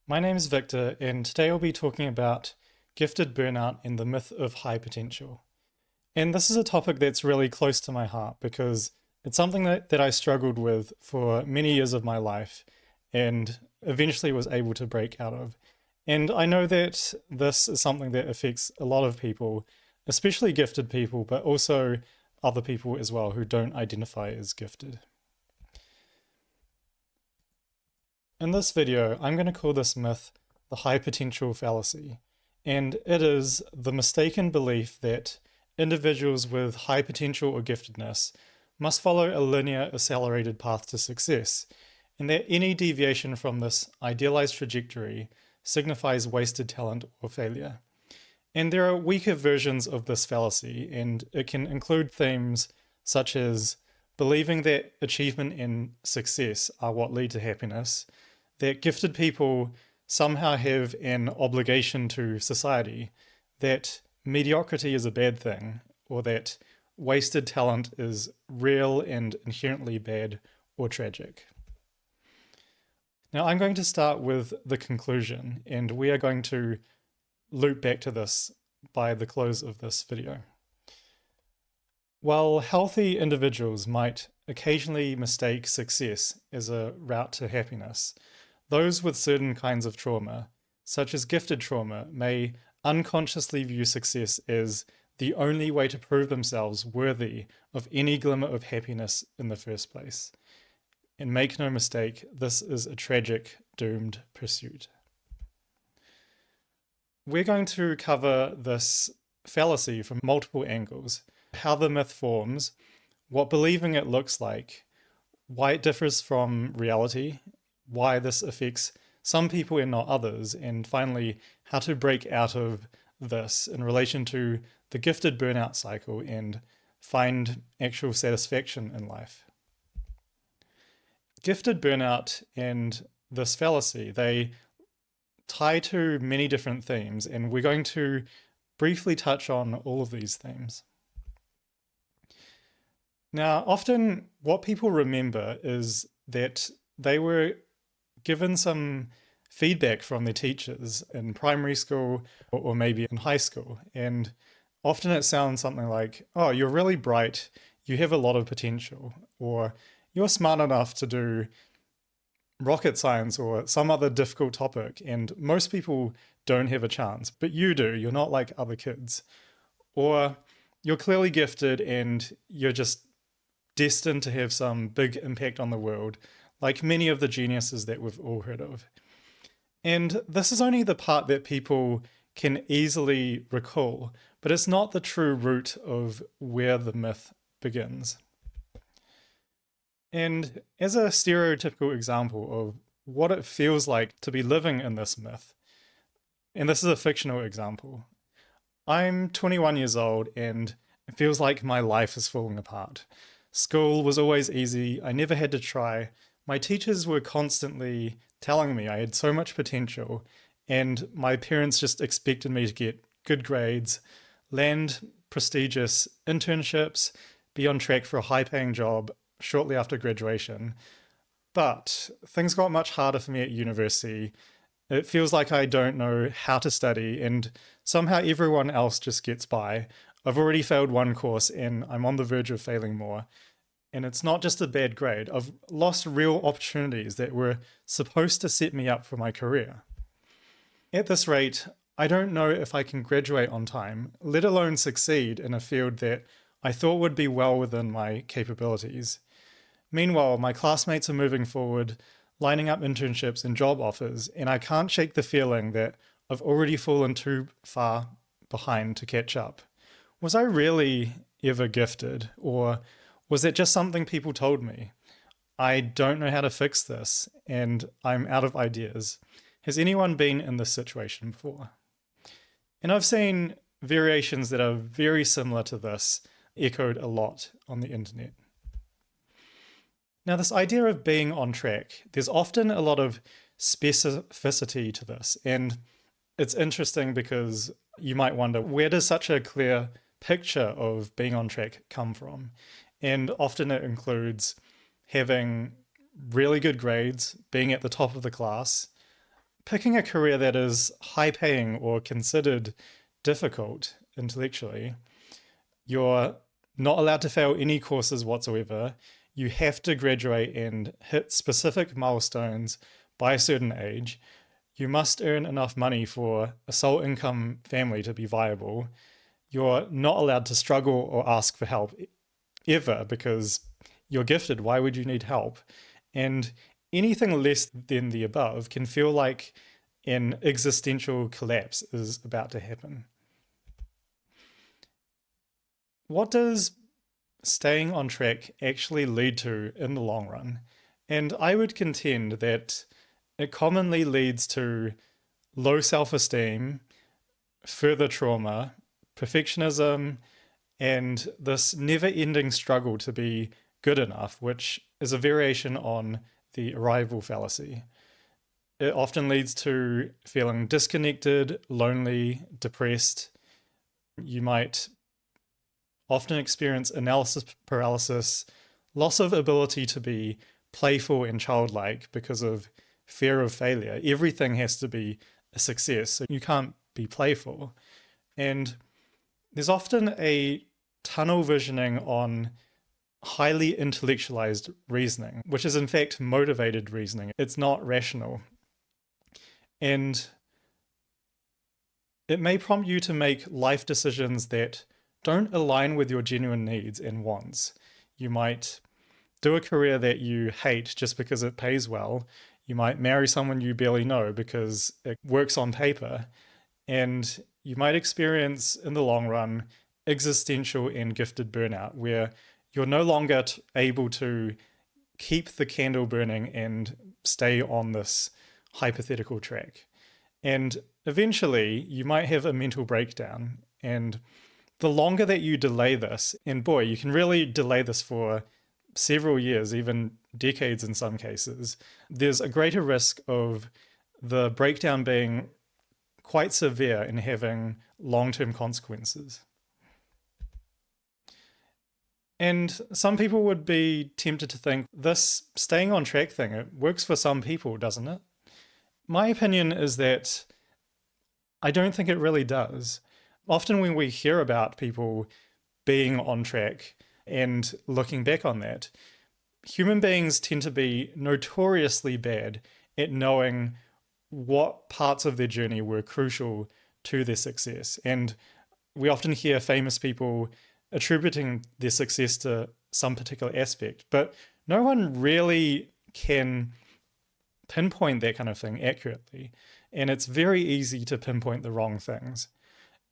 My name is Victor, and today I'll be talking about gifted burnout and the myth of high potential. And this is a topic that's really close to my heart because it's something that I struggled with for many years of my life and eventually was able to break out of. And I know that this is something that affects a lot of people, especially gifted people, but also other people as well who don't identify as gifted. In this video, I'm going to call this myth the high potential fallacy, and it is the mistaken belief that individuals with high potential or giftedness must follow a linear, accelerated path to success, and that any deviation from this idealized trajectory signifies wasted talent or failure. And there are weaker versions of this fallacy, and it can include themes such as believing that achievement and success are what lead to happiness, that gifted people somehow have an obligation to society, that mediocrity is a bad thing, or that wasted talent is real and inherently bad or tragic. Now, I'm going to start with the conclusion, and we are going to loop back to this by the close of this video. While healthy individuals might occasionally mistake success as a route to happiness, those with certain kinds of trauma, such as gifted trauma, may unconsciously view success as the only way to prove themselves worthy of any glimmer of happiness in the first place. And make no mistake, this is a tragic, doomed pursuit. We're going to cover this fallacy from multiple angles: how the myth forms, what believing it looks like, why it differs from reality, why this affects some people and not others, and finally, how to break out of this in relation to the gifted burnout cycle and find actual satisfaction in life. Gifted burnout and this fallacy, they tie to many different themes, and we're going to briefly touch on all of these themes. Now, often what people remember is that they were given some feedback from their teachers in primary school or maybe in high school. And often it sounds something like, oh, you're really bright, you have a lot of potential, or you're smart enough to do rocket science or some other difficult topic, and most people don't have a chance, but you do, you're not like other kids. Or you're clearly gifted and you're just destined to have some big impact on the world, like many of the geniuses that we've all heard of. And this is only the part that people can easily recall, but it's not the true root of where the myth begins. And as a stereotypical example of what it feels like to be living in this myth, and this is a fictional example, I'm 21 years old and it feels like my life is falling apart. School was always easy, I never had to try. My teachers were constantly telling me I had so much potential, and my parents just expected me to get good grades, land prestigious internships, be on track for a high-paying job shortly after graduation. But things got much harder for me at university. It feels like I don't know how to study, and somehow everyone else just gets by. I've already failed one course, and I'm on the verge of failing more. And it's not just a bad grade. I've lost real opportunities that were supposed to set me up for my career. At this rate, I don't know if I can graduate on time, let alone succeed in a field that I thought would be well within my capabilities. Meanwhile, my classmates are moving forward, lining up internships and job offers, and I can't shake the feeling that I've already fallen too far behind to catch up. Was I really ever gifted, or was it just something people told me? I don't know how to fix this, and I'm out of ideas. Has anyone been in this situation before? And I've seen variations that are very similar to this echoed a lot on the internet. Now, this idea of being on track, there's often a lot of specificity to this, and it's interesting because you might wonder, where does such a clear picture of being on track come from? And often it includes having really good grades, being at the top of the class, picking a career that is high paying or considered difficult intellectually, you're not allowed to fail any courses whatsoever. You have to graduate and hit specific milestones by a certain age. You must earn enough money for a sole income family to be viable. You're not allowed to struggle or ask for help ever because you're gifted. Why would you need help? And anything less than the above can feel like an existential collapse is about to happen. What does staying on track actually lead to in the long run? And I would contend that it commonly leads to low self-esteem, further trauma, perfectionism, and this never-ending struggle to be good enough, which is a variation on the arrival fallacy. It often leads to feeling disconnected, lonely, depressed. You might often experience analysis paralysis, loss of ability to be playful and childlike because of fear of failure. Everything has to be a success, so you can't be playful. And there's often a tunnel visioning on highly intellectualized reasoning, which is in fact motivated reasoning. It's not rational. And it may prompt you to make life decisions that don't align with your genuine needs and wants. You might do a career that you hate just because it pays well. You might marry someone you barely know because it works on paper. And you might experience, in the long run, existential and gifted burnout, where you're no longer able to keep the candle burning and stay on this hypothetical track. And eventually, you might have a mental breakdown. And the longer that you delay this, and boy, you can really delay this for several years, even decades in some cases, there's a greater risk of the breakdown being quite severe and having long-term consequences. And some people would be tempted to think this staying on track thing, it works for some people, doesn't it? My opinion is that I don't think it really does. Often when we hear about people being on track and looking back on that, human beings tend to be notoriously bad at knowing what parts of their journey were crucial to their success. And we often hear famous people attributing their success to some particular aspect, but no one really can pinpoint that kind of thing accurately. And it's very easy to pinpoint the wrong things.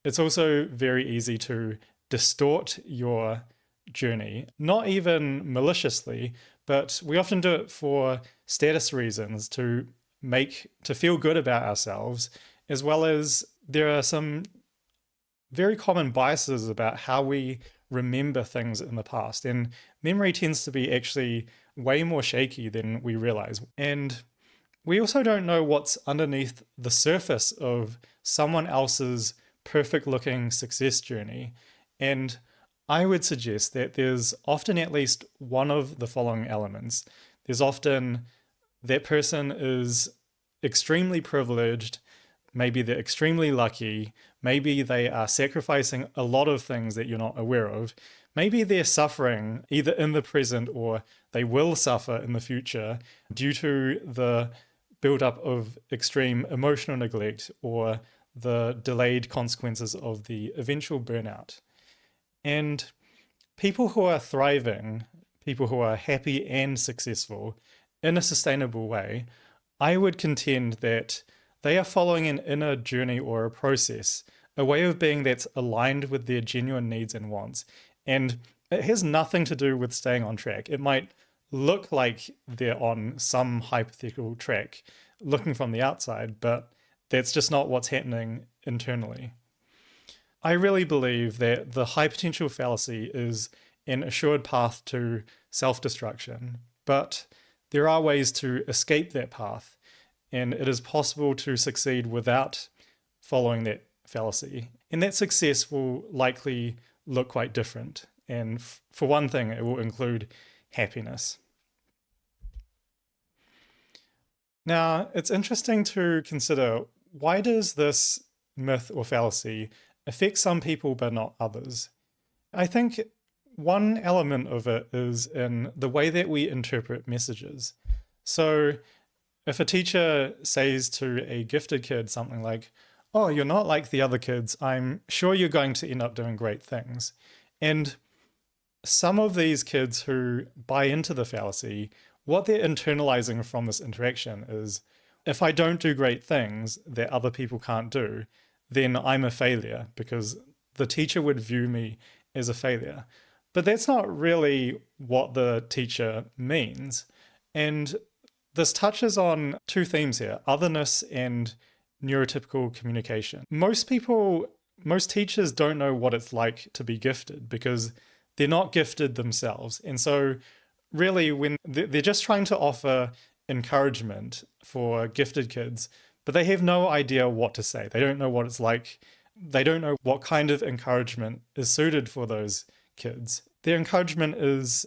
It's also very easy to distort your journey, not even maliciously, but we often do it for status reasons to feel good about ourselves, as well as there are some very common biases about how we remember things in the past. And memory tends to be actually way more shaky than we realize. And we also don't know what's underneath the surface of someone else's perfect looking success journey. And I would suggest that there's often at least one of the following elements. There's often that person is extremely privileged, maybe they're extremely lucky, maybe they are sacrificing a lot of things that you're not aware of, maybe they're suffering either in the present or they will suffer in the future due to the build-up of extreme emotional neglect or the delayed consequences of the eventual burnout. And people who are thriving, people who are happy and successful in a sustainable way, I would contend that they are following an inner journey or a process, a way of being that's aligned with their genuine needs and wants. And it has nothing to do with staying on track. It might look like they're on some hypothetical track looking from the outside, but that's just not what's happening internally. I really believe that the high potential fallacy is an assured path to self-destruction, but there are ways to escape that path, and it is possible to succeed without following that fallacy. And that success will likely look quite different. And for one thing, it will include happiness. Now, it's interesting to consider, why does this myth or fallacy affect some people but not others? I think one element of it is in the way that we interpret messages. So, if a teacher says to a gifted kid something like, "Oh, you're not like the other kids, I'm sure you're going to end up doing great things." And some of these kids who buy into the fallacy, what they're internalizing from this interaction is, if I don't do great things that other people can't do, then I'm a failure because the teacher would view me as a failure. But that's not really what the teacher means. And this touches on two themes here: otherness and neurotypical communication. Most teachers don't know what it's like to be gifted because they're not gifted themselves. And so, really, when they're just trying to offer encouragement for gifted kids, but they have no idea what to say. They don't know what it's like. They don't know what kind of encouragement is suited for those kids. Their encouragement is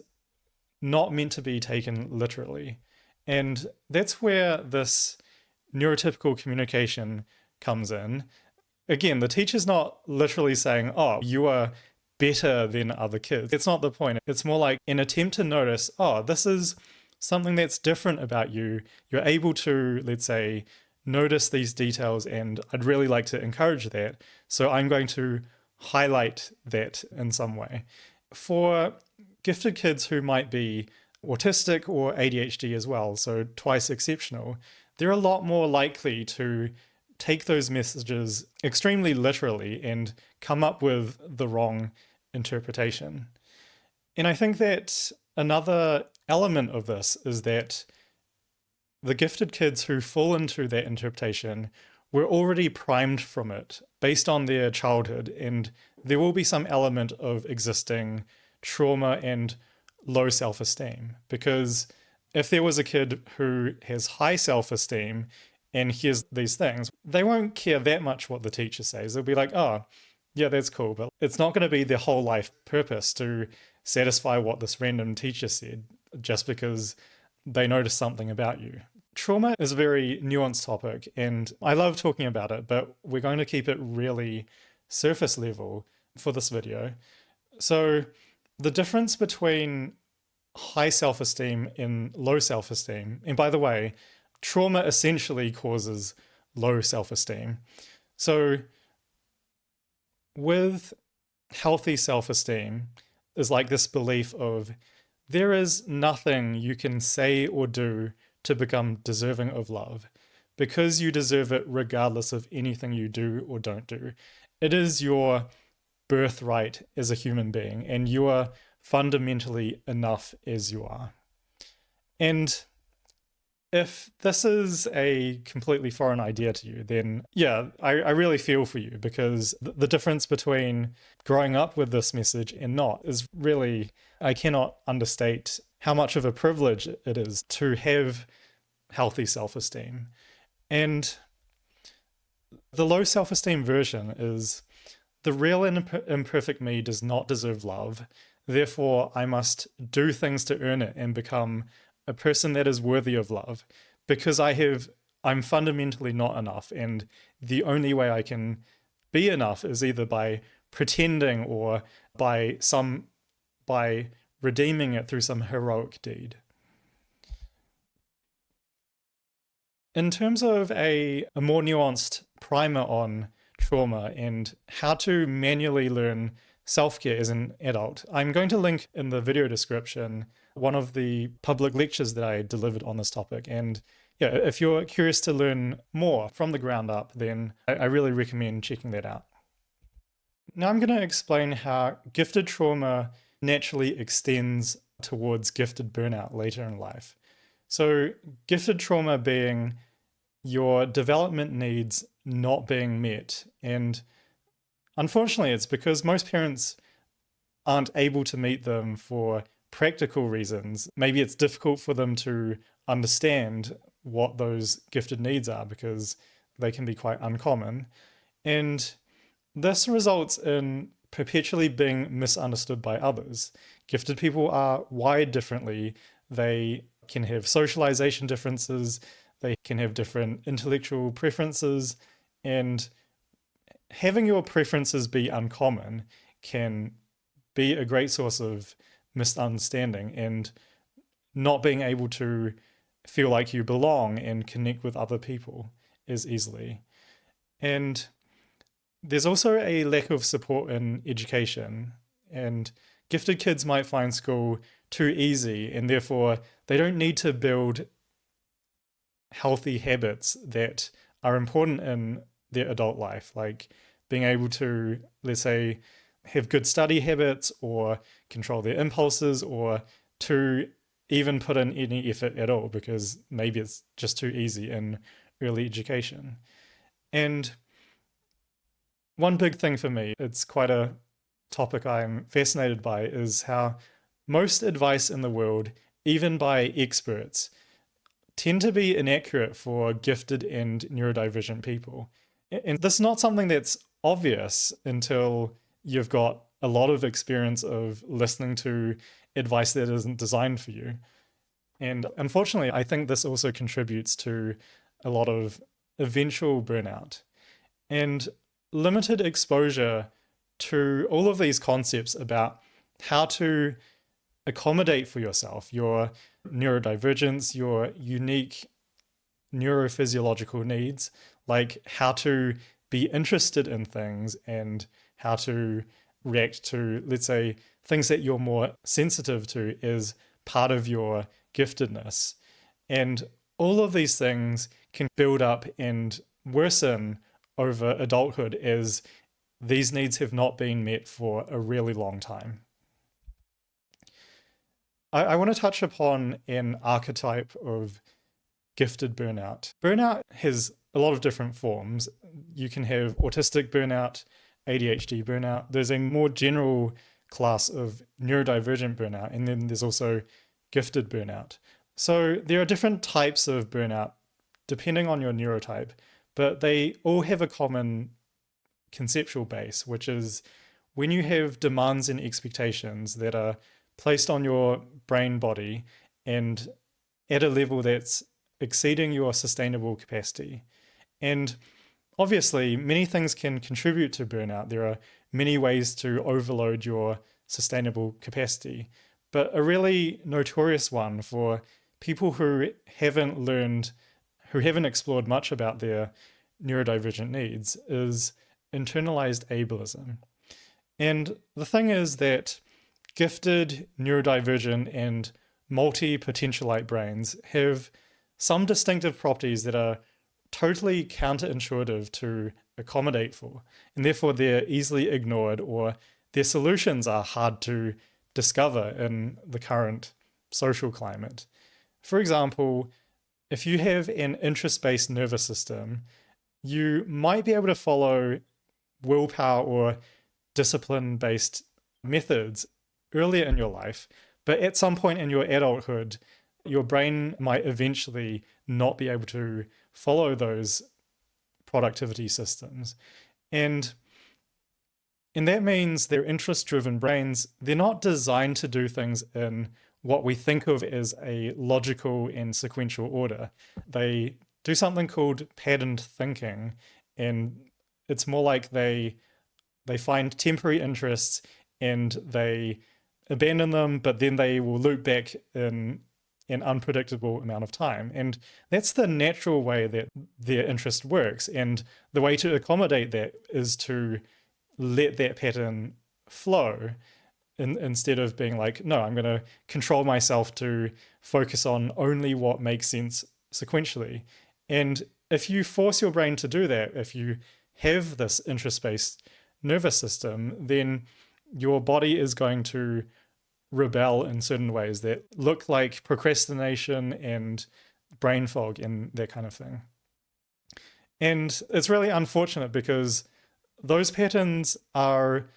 not meant to be taken literally. And that's where this neurotypical communication comes in. Again, the teacher's not literally saying, "Oh, you are better than other kids." It's not the point. It's more like an attempt to notice, "Oh, this is something that's different about you. You're able to, let's say, notice these details, and I'd really like to encourage that. So I'm going to highlight that in some way." For gifted kids who might be autistic or ADHD as well, so twice exceptional, they're a lot more likely to take those messages extremely literally and come up with the wrong interpretation. And I think that another element of this is that the gifted kids who fall into that interpretation were already primed from it based on their childhood, and there will be some element of existing trauma and low self-esteem. Because if there was a kid who has high self-esteem and hears these things, they won't care that much what the teacher says. They'll be like, "Oh, yeah, that's cool," but it's not going to be their whole life purpose to satisfy what this random teacher said just because they noticed something about you. Trauma is a very nuanced topic, and I love talking about it, but we're going to keep it really surface level for this video. So the difference between high self-esteem and low self-esteem, and by the way, trauma essentially causes low self-esteem. So with healthy self-esteem is like this belief of, there is nothing you can say or do to become deserving of love, because you deserve it regardless of anything you do or don't do. It is your birthright as a human being, and you are fundamentally enough as you are. And if this is a completely foreign idea to you, then yeah, I really feel for you, because the difference between growing up with this message and not is really, I cannot understate how much of a privilege it is to have healthy self-esteem. And the low self-esteem version is, the real and imperfect me does not deserve love. Therefore, I must do things to earn it and become a person that is worthy of love, because I'm fundamentally not enough, and the only way I can be enough is either by pretending or by redeeming it through some heroic deed. In terms of a more nuanced primer on trauma and how to manually learn self-care as an adult, I'm going to link in the video description one of the public lectures that I delivered on this topic. And yeah, if you're curious to learn more from the ground up, then I really recommend checking that out. Now I'm going to explain how gifted trauma naturally extends towards gifted burnout later in life. So gifted trauma being your development needs not being met. And unfortunately, it's because most parents aren't able to meet them for practical reasons. Maybe it's difficult for them to understand what those gifted needs are because they can be quite uncommon. And this results in perpetually being misunderstood by others. Gifted people are wired differently. They can have socialization differences. They can have different intellectual preferences, and having your preferences be uncommon can be a great source of misunderstanding and not being able to feel like you belong and connect with other people as easily. And there's also a lack of support in education, and gifted kids might find school too easy, and therefore they don't need to build healthy habits that are important in their adult life, like being able to, let's say, have good study habits or control their impulses, or to even put in any effort at all, because maybe it's just too easy in early education. And one big thing for me, it's quite a topic I'm fascinated by, is how most advice in the world, even by experts, tend to be inaccurate for gifted and neurodivergent people. And this is not something that's obvious until you've got a lot of experience of listening to advice that isn't designed for you. And unfortunately, I think this also contributes to a lot of eventual burnout. And limited exposure to all of these concepts about how to accommodate for yourself, your neurodivergence, your unique neurophysiological needs, like how to be interested in things and how to react to, let's say, things that you're more sensitive to, is part of your giftedness. And all of these things can build up and worsen over adulthood as these needs have not been met for a really long time. I want to touch upon an archetype of gifted burnout. Burnout has a lot of different forms. You can have autistic burnout, ADHD burnout. There's a more general class of neurodivergent burnout, and then there's also gifted burnout. So there are different types of burnout depending on your neurotype, but they all have a common conceptual base, which is when you have demands and expectations that are placed on your brain body and at a level that's exceeding your sustainable capacity. And obviously, many things can contribute to burnout. There are many ways to overload your sustainable capacity, but a really notorious one for people who haven't explored much about their neurodivergent needs is internalized ableism. And the thing is that gifted, neurodivergent, and multi-potentialite brains have some distinctive properties that are totally counterintuitive to accommodate for, and therefore they're easily ignored, or their solutions are hard to discover in the current social climate. For example, if you have an interest-based nervous system, you might be able to follow willpower or discipline-based methods earlier in your life, but at some point in your adulthood, your brain might eventually not be able to follow those productivity systems. And that means they're interest-driven brains. They're not designed to do things in what we think of as a logical and sequential order. They do something called patterned thinking, and it's more like they find temporary interests and they abandon them, but then they will loop back in an unpredictable amount of time. And that's the natural way that their interest works. And the way to accommodate that is to let that pattern flow instead of being like, no, I'm going to control myself to focus on only what makes sense sequentially. And if you force your brain to do that, if you have this interest-based nervous system, then your body is going to rebel in certain ways that look like procrastination and brain fog and that kind of thing. And it's really unfortunate because those patterns are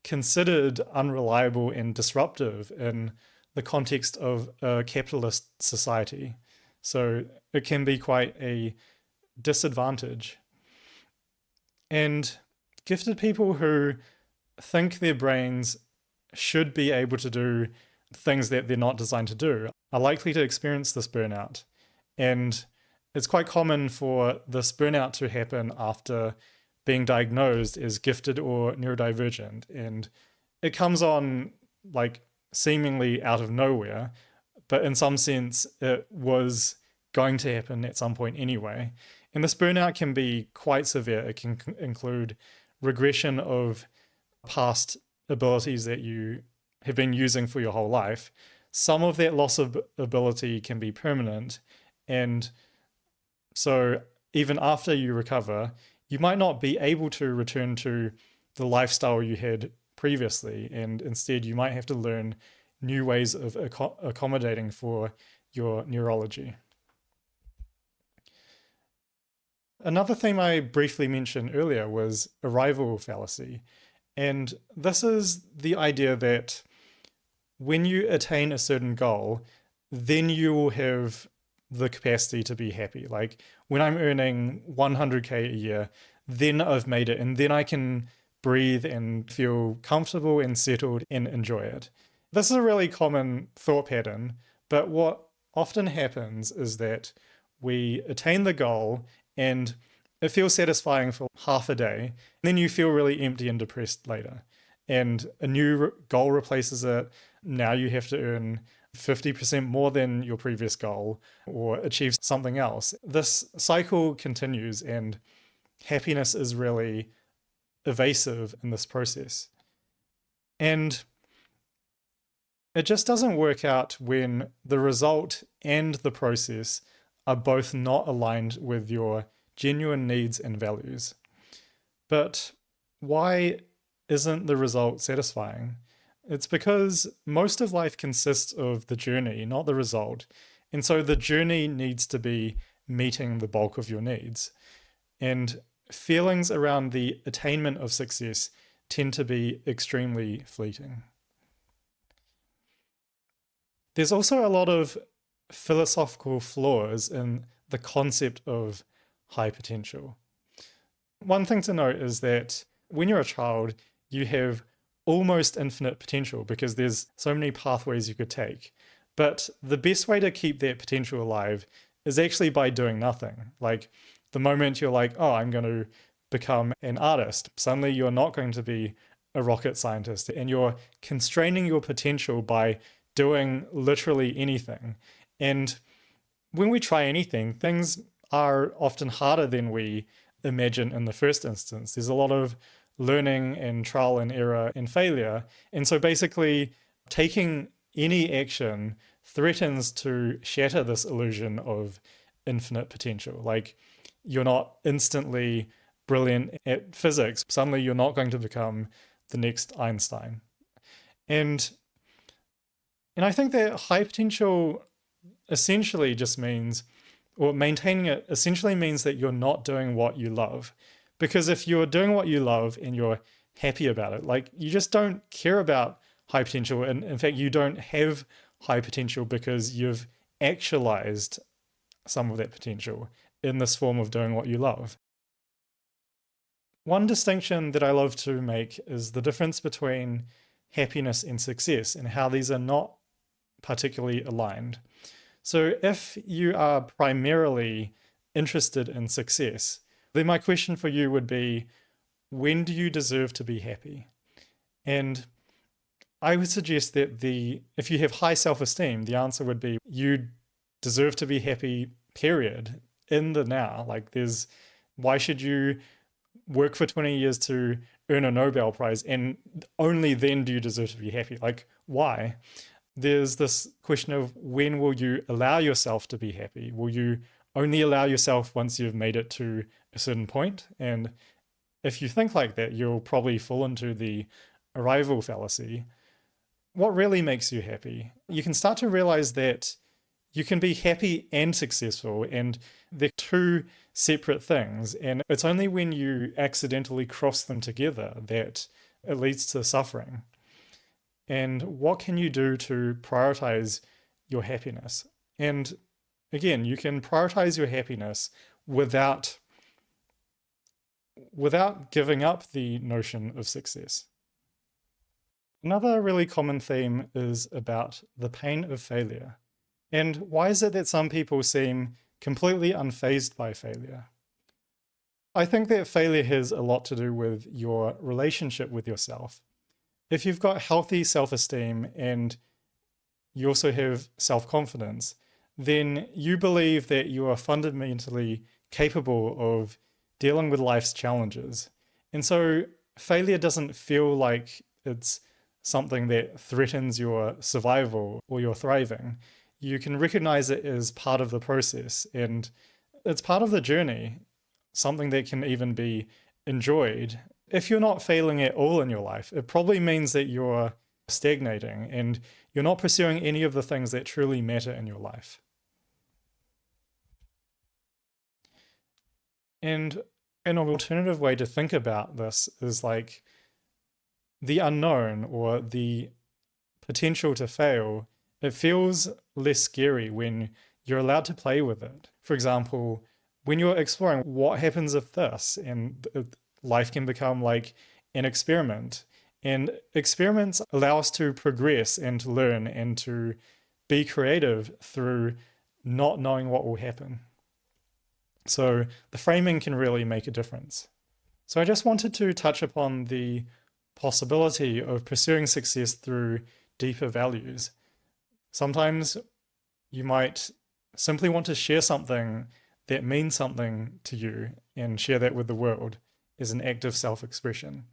considered unreliable and disruptive in the context of a capitalist society. So it can be quite a disadvantage. And gifted people who think their brains should be able to do things that they're not designed to do are likely to experience this burnout. And it's quite common for this burnout to happen after being diagnosed as gifted or neurodivergent. And it comes on like seemingly out of nowhere, but in some sense, it was going to happen at some point anyway. And this burnout can be quite severe. It can include regression of past abilities that you have been using for your whole life. Some of that loss of ability can be permanent. And so even after you recover, you might not be able to return to the lifestyle you had previously. And instead, you might have to learn new ways of accommodating for your neurology. Another theme I briefly mentioned earlier was arrival fallacy. And this is the idea that when you attain a certain goal, then you will have the capacity to be happy. Like when I'm earning 100K a year, then I've made it, and then I can breathe and feel comfortable and settled and enjoy it. This is a really common thought pattern, but what often happens is that we attain the goal and it feels satisfying for half a day, and then you feel really empty and depressed later. And a new goal replaces it. Now you have to earn 50% more than your previous goal or achieve something else. This cycle continues, and happiness is really evasive in this process. And it just doesn't work out when the result and the process are both not aligned with your genuine needs and values. But why isn't the result satisfying? It's because most of life consists of the journey, not the result. And so the journey needs to be meeting the bulk of your needs. And feelings around the attainment of success tend to be extremely fleeting. There's also a lot of philosophical flaws in the concept of high potential. One thing to note is that when you're a child, you have almost infinite potential because there's so many pathways you could take. But the best way to keep that potential alive is actually by doing nothing. Like the moment you're like, oh, I'm going to become an artist, suddenly you're not going to be a rocket scientist, and you're constraining your potential by doing literally anything. And when we try anything, things are often harder than we imagine in the first instance. There's a lot of learning and trial and error and failure. And so basically taking any action threatens to shatter this illusion of infinite potential. Like you're not instantly brilliant at physics. Suddenly you're not going to become the next Einstein. And I think that high potential essentially just means, or maintaining it essentially means that you're not doing what you love. Because if you're doing what you love and you're happy about it, like you just don't care about high potential. And in fact, you don't have high potential because you've actualized some of that potential in this form of doing what you love. One distinction that I love to make is the difference between happiness and success and how these are not particularly aligned. So if you are primarily interested in success, then my question for you would be, when do you deserve to be happy? And I would suggest that if you have high self-esteem, the answer would be you deserve to be happy, period, in the now. Like why should you work for 20 years to earn a Nobel Prize and only then do you deserve to be happy? Like, why? There's this question of when will you allow yourself to be happy? Will you only allow yourself once you've made it to a certain point? And if you think like that, you'll probably fall into the arrival fallacy. What really makes you happy? You can start to realize that you can be happy and successful, and they're two separate things. And it's only when you accidentally cross them together that it leads to suffering. And what can you do to prioritize your happiness? And again, you can prioritize your happiness without giving up the notion of success. Another really common theme is about the pain of failure. And why is it that some people seem completely unfazed by failure. I think that failure has a lot to do with your relationship with yourself. If you've got healthy self-esteem and you also have self-confidence, then you believe that you are fundamentally capable of dealing with life's challenges. And so failure doesn't feel like it's something that threatens your survival or your thriving. You can recognize it as part of the process and it's part of the journey, something that can even be enjoyed. If you're not failing at all in your life, it probably means that you're stagnating and you're not pursuing any of the things that truly matter in your life. And an alternative way to think about this is like the unknown or the potential to fail. It feels less scary when you're allowed to play with it. For example, when you're exploring what happens if this, and life can become like an experiment. And experiments allow us to progress and to learn and to be creative through not knowing what will happen. So the framing can really make a difference. So I just wanted to touch upon the possibility of pursuing success through deeper values. Sometimes you might simply want to share something that means something to you and share that with the world as an act of self-expression.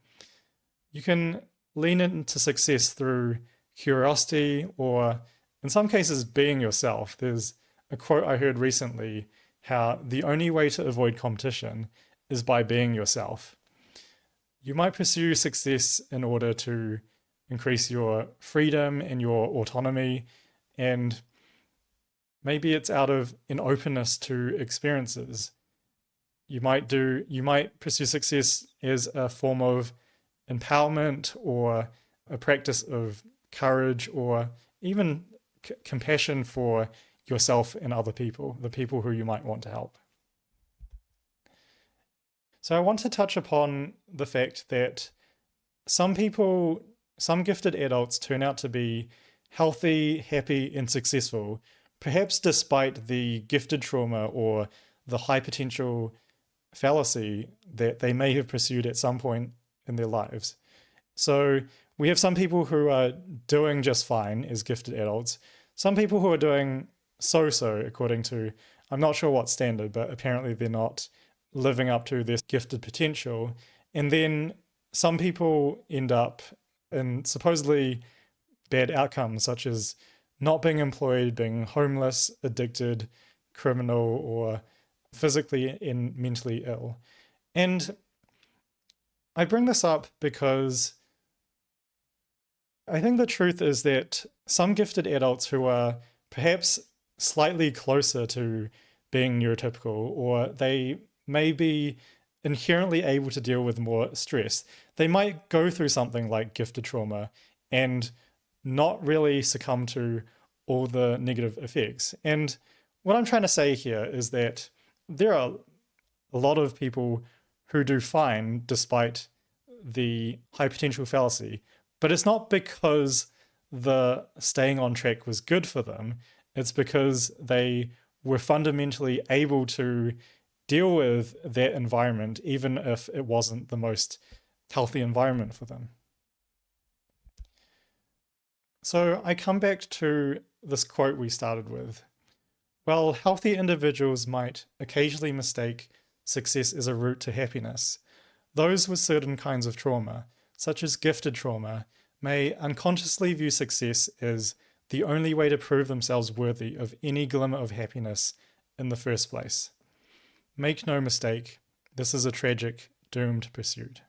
You can lean into success through curiosity or, in some cases, being yourself. There's a quote I heard recently, how the only way to avoid competition is by being yourself. You might pursue success in order to increase your freedom and your autonomy, and maybe it's out of an openness to experiences. You might pursue success as a form of empowerment or a practice of courage or even compassion for yourself and other people, the people who you might want to help. So I want to touch upon the fact that some gifted adults turn out to be healthy, happy, and successful, perhaps despite the gifted trauma or the high potential fallacy that they may have pursued at some point in their lives. So we have some people who are doing just fine as gifted adults, some people who are doing so-so according to, I'm not sure what standard, but apparently they're not living up to their gifted potential. And then some people end up in supposedly bad outcomes, such as not being employed, being homeless, addicted, criminal, or physically and mentally ill. And I bring this up because I think the truth is that some gifted adults who are perhaps slightly closer to being neurotypical, or they may be inherently able to deal with more stress, they might go through something like gifted trauma and not really succumb to all the negative effects. And what I'm trying to say here is that there are a lot of people who do fine despite the high potential fallacy, but it's not because the staying on track was good for them. It's because they were fundamentally able to deal with that environment, even if it wasn't the most healthy environment for them. So I come back to this quote we started with. While healthy individuals might occasionally mistake success as a route to happiness, those with certain kinds of trauma, such as gifted trauma, may unconsciously view success as the only way to prove themselves worthy of any glimmer of happiness in the first place. Make no mistake, this is a tragic, doomed pursuit.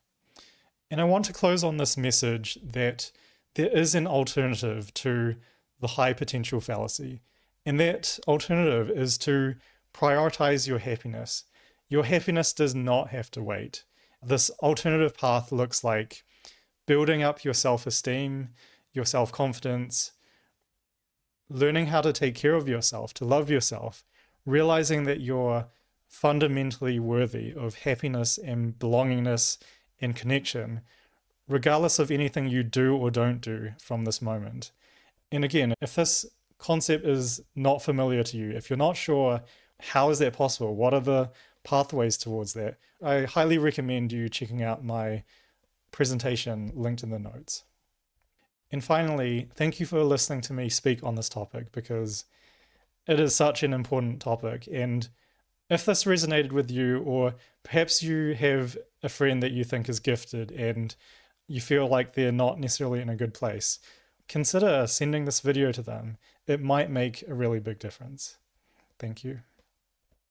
And I want to close on this message that there is an alternative to the high potential fallacy. And that alternative is to prioritize your happiness. Your happiness does not have to wait. This alternative path looks like building up your self-esteem, your self-confidence, learning how to take care of yourself, to love yourself, realizing that you're fundamentally worthy of happiness and belongingness and connection, regardless of anything you do or don't do from this moment. And again, if this concept is not familiar to you, if you're not sure how is that possible? What are the pathways towards that? I highly recommend you checking out my presentation linked in the notes. And finally, thank you for listening to me speak on this topic, because it is such an important topic. And if this resonated with you, or perhaps you have a friend that you think is gifted and you feel like they're not necessarily in a good place, consider sending this video to them. It might make a really big difference. Thank you.